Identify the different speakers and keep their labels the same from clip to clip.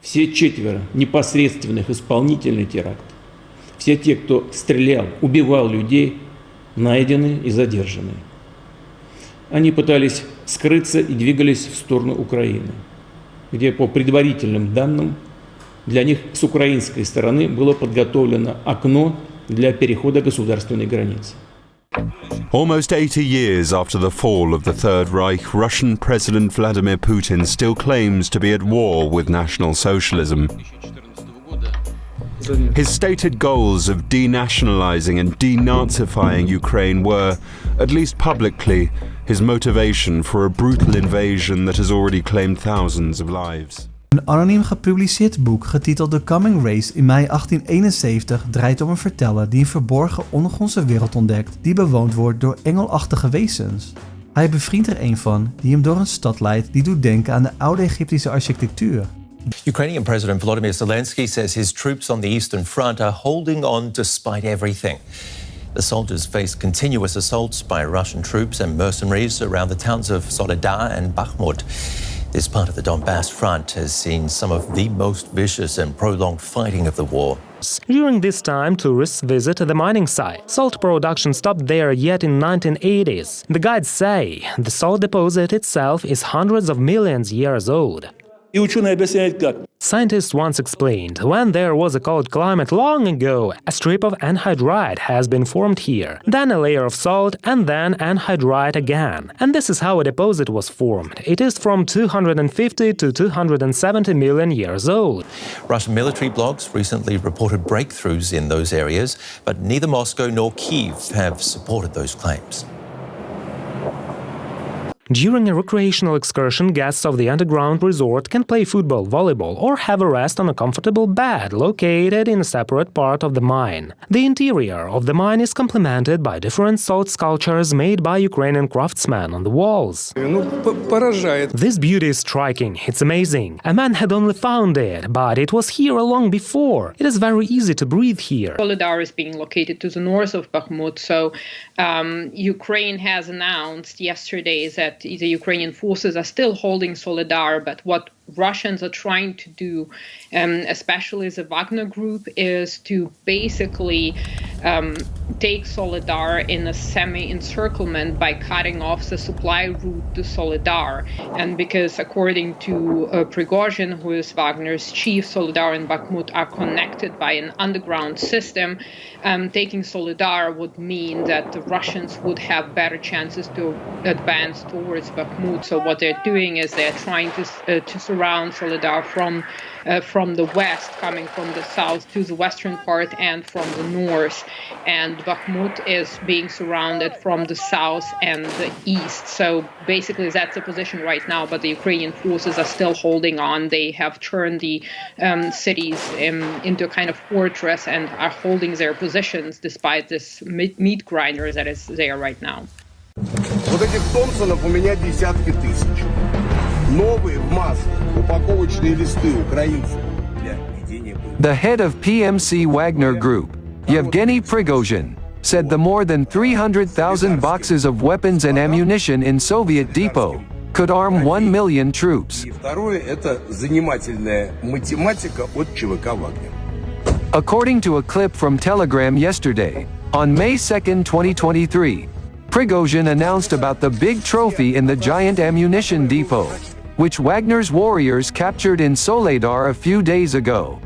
Speaker 1: Все четверо непосредственных исполнителей теракта, все те, кто стрелял, убивал людей, найдены и задержаны. Они пытались скрыться и двигались в сторону Украины, где, по предварительным данным, для них с украинской стороны было подготовлено окно для перехода государственной границы.
Speaker 2: Almost 80 years after the fall of the Third Reich, Russian President Vladimir Putin still claims to be at war with National Socialism. His stated goals of denationalizing and denazifying Ukraine were, at least publicly, his motivation for a brutal invasion that has already claimed thousands of lives.
Speaker 3: Een anoniem gepubliceerd boek getiteld The Coming Race in mei 1871 draait om een verteller die een verborgen ondergrondse wereld ontdekt die bewoond wordt door engelachtige wezens. Hij bevriendt er een van die hem door een stad leidt die doet denken aan de oude Egyptische architectuur.
Speaker 4: Ukrainian President Volodymyr Zelensky says his troops on the Eastern Front are holding on despite everything. The soldiers face continuous assaults by Russian troops and mercenaries around the towns of Soledar and Bakhmut. This part of the Donbass front has seen some of the most vicious and prolonged fighting of the war.
Speaker 5: During this time, tourists visit the mining site. Salt production stopped there yet in 1980s. The guides say the salt deposit itself is hundreds of millions years old. Scientists once explained, when there was a cold climate long ago, a strip of anhydrite has been formed here, then a layer of salt, and then anhydrite again. And this is how a deposit was formed. It is from 250 to 270 million years old.
Speaker 4: Russian military blogs recently reported breakthroughs in those areas, but neither Moscow nor Kyiv have supported those claims.
Speaker 5: During a recreational excursion, guests of the underground resort can play football, volleyball, or have a rest on a comfortable bed located in a separate part of the mine. The interior of the mine is complemented by different salt sculptures made by Ukrainian craftsmen on the walls. This beauty is striking, it's amazing. A man had only found it, but it was here long before. It is very easy to breathe here.
Speaker 6: Soledar is being located to the north of Bakhmut, so Ukraine has announced yesterday that the Ukrainian forces are still holding Soledar, but what Russians are trying to do, especially the Wagner group, is to basically take Soledar in a semi-encirclement by cutting off the supply route to Soledar. And because according to Prigozhin, who is Wagner's chief, Soledar and Bakhmut are connected by an underground system, taking Soledar would mean that the Russians would have better chances to advance towards Bakhmut. So what they're doing is they're trying to surround Soledar from the west, coming from the south to the western part, and from the north. And Bakhmut is being surrounded from the south and the east. So basically that's the position right now, but the Ukrainian forces are still holding on. They have turned the cities into a kind of fortress and are holding their positions despite this meat grinder that is there right now.
Speaker 7: Вот этих Томпсонов у меня десятки тысяч. Новые в маске, упаковочные листы украинцев.
Speaker 8: The head of PMC Wagner Group, Yevgeny Prigozhin, said the more than 300,000 boxes of weapons and ammunition in Soviet depot could arm 1 million troops.
Speaker 7: И второе – это занимательная математика от ЧВК «Вагнер».
Speaker 8: According to a clip from Telegram yesterday, on May 2, 2023, Prigozhin announced about the big trophy in the giant ammunition depot, which Wagner's warriors captured in Soledar a few days ago.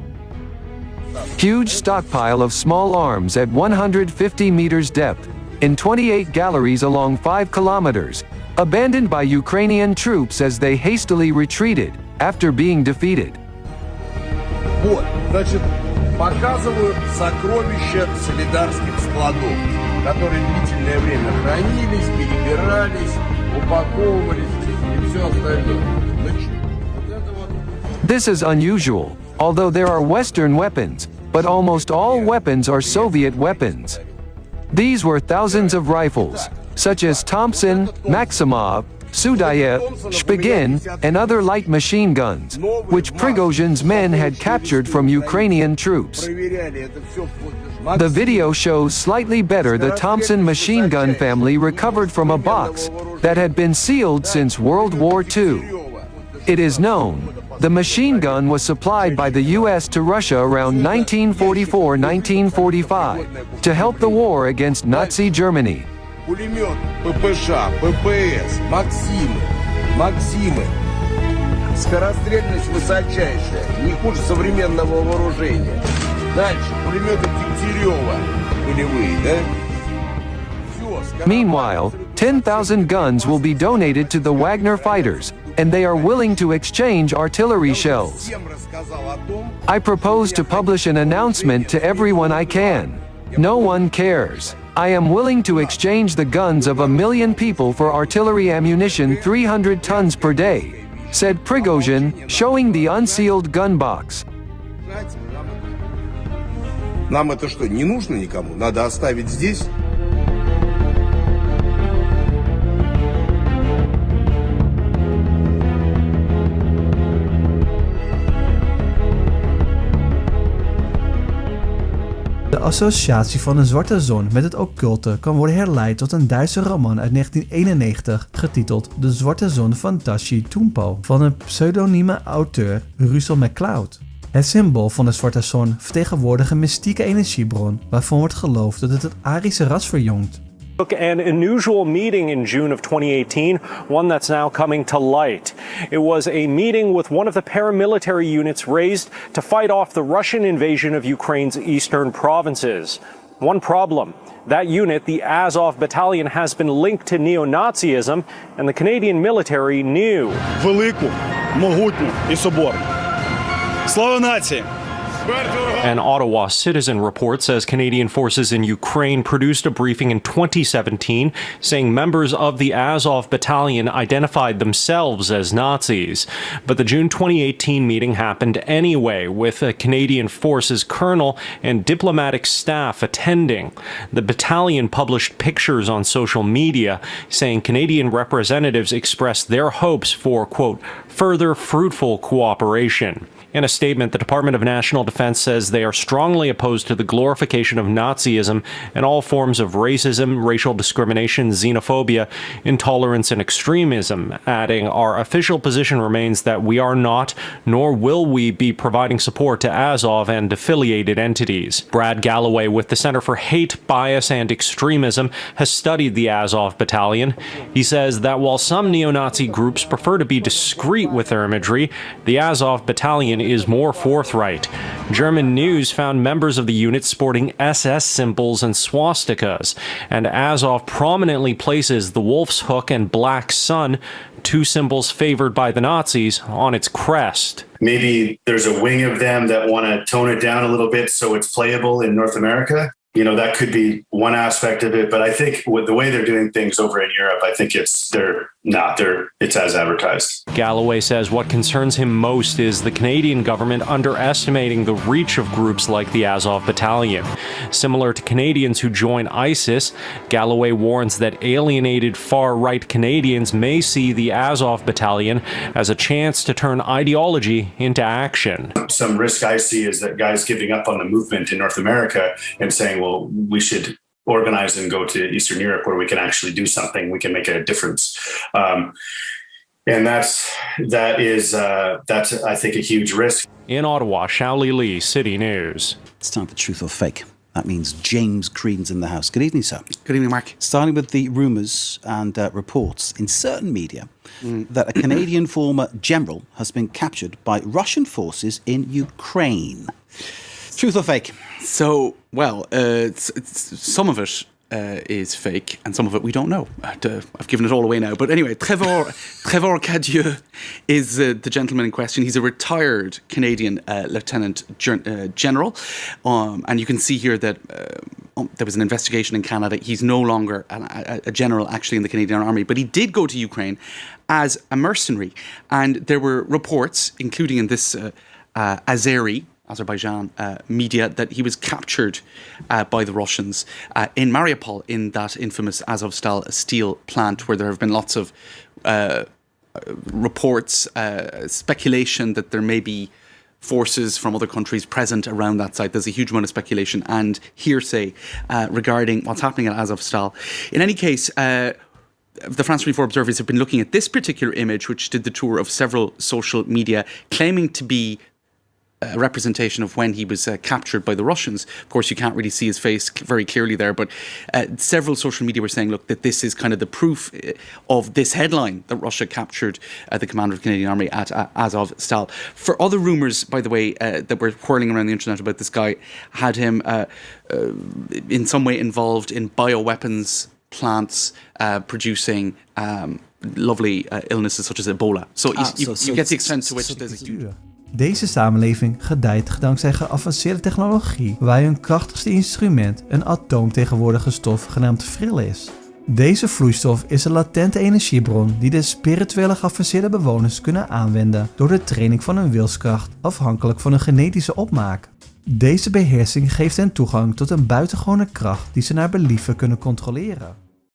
Speaker 8: Huge stockpile of small arms at 150 meters depth, in 28 galleries along 5 kilometers, abandoned by Ukrainian troops as they hastily retreated, after being defeated.
Speaker 7: Вот, значит, показывают сокровища солидарских складов, которые длительное время хранились, перебирались, упаковывались и все остальное.
Speaker 8: This is unusual, although there are Western weapons, but almost all weapons are Soviet weapons. These were thousands of rifles, such as Thompson, Maximov, Sudayev, Shpigin, and other light machine guns, which Prigozhin's men had captured from Ukrainian troops. The video shows slightly better the Thompson machine gun family recovered from a box that had been sealed since World War II. It is known the machine gun was supplied by the US to Russia around 1944-1945 to help the war against Nazi Germany.
Speaker 7: Пулемет, ППШ, ППС, Максимы. Скорострельность высочайшая, не хуже современного вооружения. Дальше, пулеметы Дегтярева, полевые, да?
Speaker 8: Meanwhile, 10,000 guns will be donated to the Wagner fighters, and they are willing to exchange artillery shells. I propose to publish an announcement to everyone I can. No one cares. I am willing to exchange the guns of 1 million people for artillery ammunition 300 tons per day, said Prigozhin, showing the unsealed gun box.
Speaker 7: Нам это что, не нужно никому? Надо оставить здесь?
Speaker 3: De associatie van een zwarte zon met het occulte kan worden herleid tot een Duitse roman uit 1991 getiteld De Zwarte Zon van Tashi Tumpo van een pseudonieme auteur Russell McCloud. Het symbool van de zwarte zon vertegenwoordigt een mystieke energiebron waarvan wordt geloofd dat het het Arische ras verjongt.
Speaker 9: An unusual meeting in June of 2018, one that's now coming to light. It was a meeting with one of the paramilitary units raised to fight off the Russian invasion of Ukraine's eastern provinces. One problem, that unit, the Azov Battalion, has been linked to neo-Nazism, and the Canadian military knew.
Speaker 10: Велику, могутню і соборну. Слава нації!
Speaker 9: An Ottawa Citizen report says Canadian forces in Ukraine produced a briefing in 2017 saying members of the Azov Battalion identified themselves as Nazis. But the June 2018 meeting happened anyway, with a Canadian forces colonel and diplomatic staff attending. The battalion published pictures on social media saying Canadian representatives expressed their hopes for, quote, further fruitful cooperation. In a statement, the Department of National Defense says they are strongly opposed to the glorification of Nazism and all forms of racism, racial discrimination, xenophobia, intolerance, and extremism, adding, our official position remains that we are not, nor will we be providing support to Azov and affiliated entities. Brad Galloway with the Center for Hate, Bias, and Extremism has studied the Azov Battalion. He says that while some neo-Nazi groups prefer to be discreet with their imagery, the Azov Battalion is more forthright. German news found members of the unit sporting SS symbols and swastikas, and Azov prominently places the wolf's hook and black sun, two symbols favored by the Nazis, on its crest.
Speaker 11: Maybe there's a wing of them that want to tone it down a little bit so it's playable in North America. You know, that could be one aspect of it, but I think with the way they're doing things over in Europe, I think it's as advertised.
Speaker 9: Galloway says what concerns him most is the Canadian government underestimating the reach of groups like the Azov Battalion. Similar to Canadians who join ISIS, Galloway warns that alienated far-right Canadians may see the Azov Battalion as a chance to turn ideology into action.
Speaker 11: Some risk I see is that guys giving up on the movement in North America and saying, well, we should organize and go to Eastern Europe where we can actually do something, we can make a difference. And that's I think, a huge risk.
Speaker 9: In Ottawa, Shaoli Lee, City News.
Speaker 12: It's time for Truth or Fake. That means James Creedon's in the house. Good evening, sir.
Speaker 13: Good evening, Mark.
Speaker 12: Starting with the rumours and reports in certain media that a Canadian former general has been captured by Russian forces in Ukraine. Truth or fake?
Speaker 13: So, well, some of it is fake, and some of it we don't know. I've given it all away now. But anyway, Trevor Cadieux is the gentleman in question. He's a retired Canadian Lieutenant General. And you can see here that there was an investigation in Canada. He's no longer a general actually in the Canadian Army, but he did go to Ukraine as a mercenary. And there were reports, including in this Azerbaijan media, that he was captured by the Russians in Mariupol, in that infamous Azovstal steel plant, where there have been lots of reports, speculation that there may be forces from other countries present around that site. There's a huge amount of speculation and hearsay regarding what's happening at Azovstal. In any case, the France 24 observers have been looking at this particular image, which did the tour of several social media, claiming to be a representation of when he was captured by the Russians. Of course, you can't really see his face very clearly there, but several social media were saying, look, that this is kind of the proof of this headline that Russia captured the commander of the Canadian Army at Azovstal. For other rumours, by the way, that were whirling around the internet about this guy, had him in some way involved in bioweapons plants producing lovely illnesses such as Ebola. So you get the extent to which there's a huge...
Speaker 3: Deze samenleving gedijt dankzij geavanceerde technologie, waarbij hun krachtigste instrument een atoomtegenwoordige stof genaamd vril is. Deze vloeistof is een latente energiebron die de spirituele geavanceerde bewoners kunnen aanwenden door de training van hun wilskracht afhankelijk van hun genetische opmaak. Deze beheersing geeft hen toegang tot een buitengewone kracht die ze naar believen kunnen controleren.